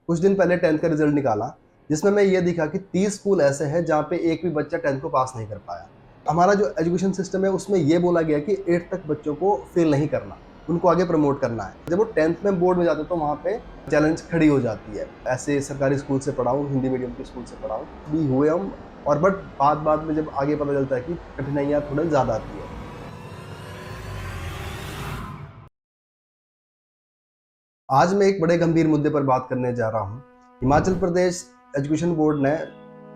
कुछ दिन पहले 10th का रिजल्ट निकाला, जिसमें मैं ये दिखा कि 30 स्कूल ऐसे हैं जहाँ पे एक भी बच्चा 10th को पास नहीं कर पाया। हमारा जो एजुकेशन सिस्टम है उसमें ये बोला गया कि 8th तक बच्चों को फेल नहीं करना, उनको आगे प्रमोट करना है। जब वो 10th में बोर्ड में जाते तो वहाँ पे चैलेंज खड़ी हो जाती है। ऐसे सरकारी स्कूल से पढ़ा हूँ, हिंदी मीडियम के स्कूल से पढ़ा हूँ, भी हुए हम। और बट बाद में जब आगे पता चलता है कि कठिनाइयाँ थोड़ा ज़्यादा आती है। आज मैं एक बड़े गंभीर मुद्दे पर बात करने जा रहा हूँ। हिमाचल प्रदेश एजुकेशन बोर्ड ने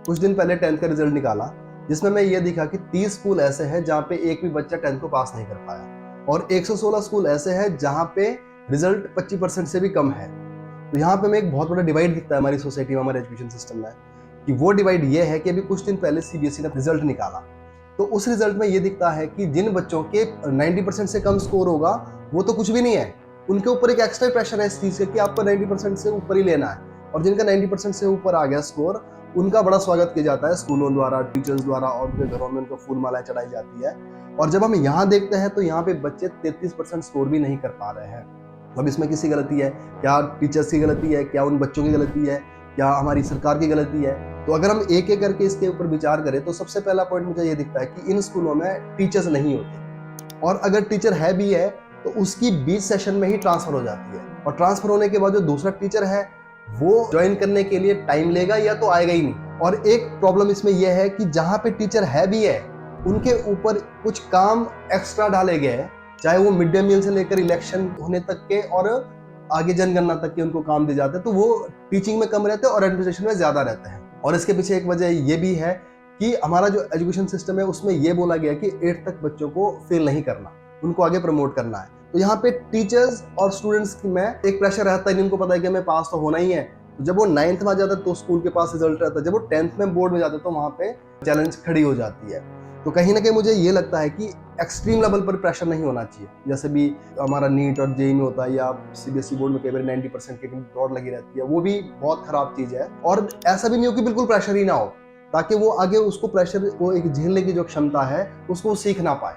कुछ दिन पहले 10th का रिजल्ट निकाला, जिसमें मैं ये दिखा कि 30 स्कूल ऐसे हैं जहाँ पे एक भी बच्चा 10th को पास नहीं कर पाया और 116 स्कूल ऐसे हैं जहाँ पे रिजल्ट 25% से भी कम है। तो यहाँ पे हमें एक बहुत बड़ा डिवाइड दिखता है हमारी सोसाइटी में, हमारे एजुकेशन सिस्टम में, कि वो डिवाइड ये है कि अभी कुछ दिन पहले सीबीएसई ने रिजल्ट निकाला। तो उस रिजल्ट में ये दिखता है कि जिन बच्चों के 90% से कम स्कोर होगा वो तो कुछ भी नहीं है, उनके ऊपर एक एक्स्ट्रा प्रेशर है इस चीज का कि आपको 90% से ऊपर ही लेना है। और जिनका 90% से ऊपर आ गया स्कोर, उनका बड़ा स्वागत किया जाता है स्कूलों द्वारा, टीचर्स द्वारा, और उनके घरों में उनको फूल मालाएं चढ़ाई जाती है। और जब हम यहाँ देखते हैं तो यहाँ पे बच्चे 33% स्कोर भी नहीं कर पा रहे हैं। अब इसमें किसकी गलती है? क्या टीचर्स की गलती है? क्या उन बच्चों की गलती है? क्या हमारी सरकार की गलती है? तो अगर हम एक एक करके इसके ऊपर विचार करें तो सबसे पहला पॉइंट मुझे ये दिखता है कि इन स्कूलों में टीचर्स नहीं होते, और अगर टीचर है भी है तो उसकी 20 सेशन में ही ट्रांसफर हो जाती है। और ट्रांसफर होने के बाद जो दूसरा टीचर है वो ज्वाइन करने के लिए टाइम लेगा या तो आएगा ही नहीं। और एक प्रॉब्लम इसमें यह है कि जहां पे टीचर है भी है, उनके ऊपर कुछ काम एक्स्ट्रा डाले गए हैं, चाहे वो मिड डे मील से लेकर इलेक्शन होने तक के और आगे जनगणना तक के उनको काम दिए जाते हैं। तो वो टीचिंग में कम रहते हैं और एडमिनिस्ट्रेशन में ज्यादा रहते हैं। और इसके पीछे एक वजह ये भी है कि हमारा जो एजुकेशन सिस्टम है उसमें यह बोला गया कि 8th तक बच्चों को फेल नहीं करना, उनको आगे प्रमोट करना है। तो यहाँ पे टीचर्स और स्टूडेंट्स में एक प्रेशर रहता है, इनको पता है कि हमें पास तो होना ही है। तो जब वो 9th में आ जाता है तो स्कूल के पास रिजल्ट रहता है, जब वो 10th में बोर्ड में जाते तो वहाँ पे चैलेंज खड़ी हो जाती है। तो कहीं ना कहीं मुझे ये लगता है कि एक्सट्रीम लेवल पर प्रेशर नहीं होना चाहिए, जैसे भी हमारा नीट और जेई में होता है, या सीबीएसई बोर्ड में कई बार 90% की दौड़ लगी रहती है, वो भी बहुत खराब चीज है। और ऐसा भी नहीं हो कि बिल्कुल प्रेशर ही ना हो, ताकि वो आगे उसको प्रेशर को एक झेलने की जो क्षमता है उसको सीख ना पाए।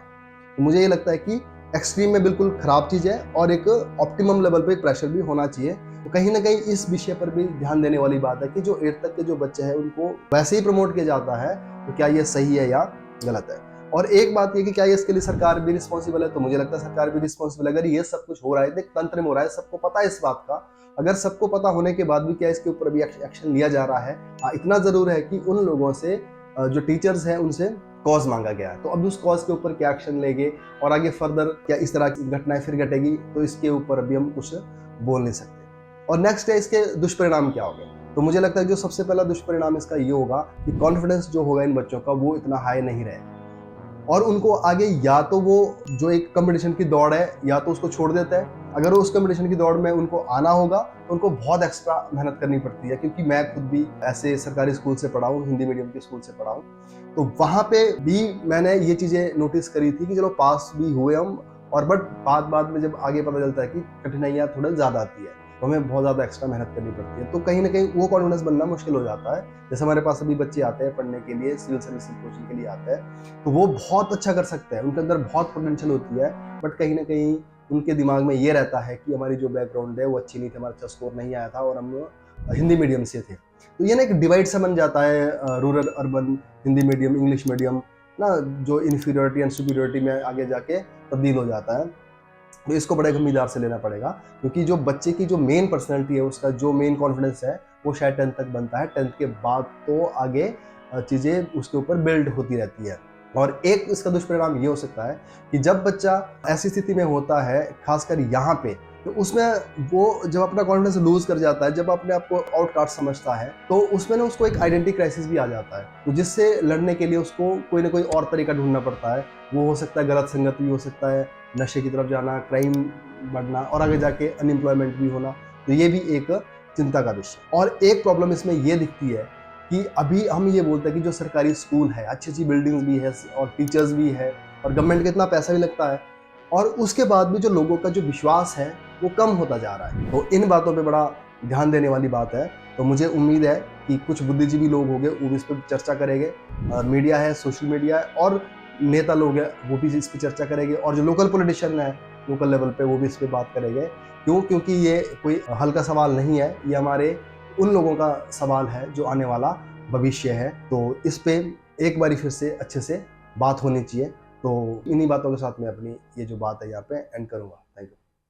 तो मुझे ये लगता है कि एक्सट्रीम में बिल्कुल खराब चीज है और एक ऑप्टिमम लेवल पे प्रेशर भी होना चाहिए। तो कहीं ना कहीं इस विषय पर भी ध्यान देने वाली बात है कि जो 8th तक के जो बच्चे हैं उनको वैसे ही प्रमोट किया जाता है, तो क्या ये सही है या गलत है? और एक बात ये कि क्या ये इसके लिए सरकार भी रिस्पॉन्सिबल है? तो मुझे लगता है सरकार भी रिस्पॉन्सिबल है। अगर ये सब कुछ हो रहा है, एक तंत्र में हो रहा है, सबको पता है इस बात का, अगर सबको पता होने के बाद भी क्या इसके ऊपर अभी एक्शन लिया जा रहा है? हाँ, इतना जरूर है कि उन लोगों से जो टीचर्स हैं उनसे कॉज मांगा गया है। तो अब उस कॉज के ऊपर क्या एक्शन लेंगे और आगे फर्दर क्या इस तरह की घटनाएं फिर घटेगी, तो इसके ऊपर अभी हम कुछ बोल नहीं सकते। और नेक्स्ट है इसके दुष्परिणाम क्या होंगे। तो मुझे लगता है जो सबसे पहला दुष्परिणाम इसका ये होगा कि कॉन्फिडेंस जो होगा इन बच्चों का वो इतना हाई नहीं रहेगा, और उनको आगे या तो वो जो एक कंपटीशन की दौड़ है या तो उसको छोड़ देता है। अगर उस कंपटीशन की दौड़ में उनको आना होगा तो उनको बहुत एक्स्ट्रा मेहनत करनी पड़ती है, क्योंकि मैं खुद भी ऐसे सरकारी स्कूल से पढ़ा हूँ, हिंदी मीडियम के स्कूल से पढ़ा हूँ। तो वहाँ पे भी मैंने ये चीज़ें नोटिस करी थी कि चलो पास भी हुए हम, और बट बाद में जब आगे पता चलता है कि कठिनाइयाँ थोड़ा ज़्यादा आती है, तो हमें बहुत ज़्यादा एक्स्ट्रा मेहनत करनी पड़ती है। तो कहीं ना कहीं वो कॉन्फिडेंस बनना मुश्किल हो जाता है। जैसे हमारे पास अभी बच्चे आते हैं पढ़ने के लिए, सिविल सर्विस की कोचिंग के लिए आते हैं, तो वो बहुत अच्छा कर सकते हैं, उनके अंदर बहुत पोटेंशियल होती है, बट कहीं ना कहीं उनके दिमाग में ये रहता है कि हमारी जो बैकग्राउंड है वो अच्छी नहीं थी, हमारा अच्छा स्कोर नहीं आया था और हम हिंदी मीडियम से थे। तो ये ना एक डिवाइड सा बन जाता है, rural urban, Hindi medium, English medium ना, जो इन्फीरियोरिटी एंड सुपीरियोरिटी में आगे जाके तब्दील हो जाता है। तो इसको बड़े गंभीरता से लेना पड़ेगा, क्योंकि जो बच्चे की जो मेन पर्सनैलिटी है, उसका जो मेन कॉन्फिडेंस है, वो शायद 10th तक बनता है। 10th के बाद तो आगे चीज़ें उसके ऊपर बिल्ड होती रहती है। और एक इसका दुष्परिणाम ये हो सकता है कि जब बच्चा ऐसी स्थिति में होता है, खासकर यहाँ पे, तो उसमें वो जब अपना कॉन्फिडेंस लूज कर जाता है, जब अपने आप को आउटकास्ट समझता है, तो उसमें ना उसको एक आइडेंटिटी क्राइसिस भी आ जाता है, तो जिससे लड़ने के लिए उसको कोई ना कोई और तरीका ढूंढना पड़ता है। वो हो सकता है गलत संगत भी हो सकता है, नशे की तरफ जाना, क्राइम बढ़ना, और आगे जाके अनएम्प्लॉयमेंट भी होना। तो ये भी एक चिंता का विषय। और एक प्रॉब्लम इसमें ये दिखती है कि अभी हम ये बोलते हैं कि जो सरकारी स्कूल है, अच्छी अच्छी बिल्डिंग्स भी है और टीचर्स भी है और गवर्नमेंट का इतना पैसा भी लगता है, और उसके बाद भी जो लोगों का जो विश्वास है वो कम होता जा रहा है। तो इन बातों पे बड़ा ध्यान देने वाली बात है। तो मुझे उम्मीद है कि कुछ बुद्धिजीवी लोग होंगे वो इस पर चर्चा करेंगे, मीडिया है, सोशल मीडिया है, और नेता लोग हैं वो भी इस पर चर्चा करेंगे, और जो लोकल पॉलिटिशियन है लोकल लेवल पे वो भी इस पर बात करेंगे। क्यों? क्योंकि ये कोई हल्का सवाल नहीं है, ये हमारे उन लोगों का सवाल है जो आने वाला भविष्य है। तो इस पे एक बारी फिर से अच्छे से बात होनी चाहिए। तो इन्हीं बातों के साथ मैं अपनी ये जो बात है यहाँ पे एंड करूँगा। Thank you.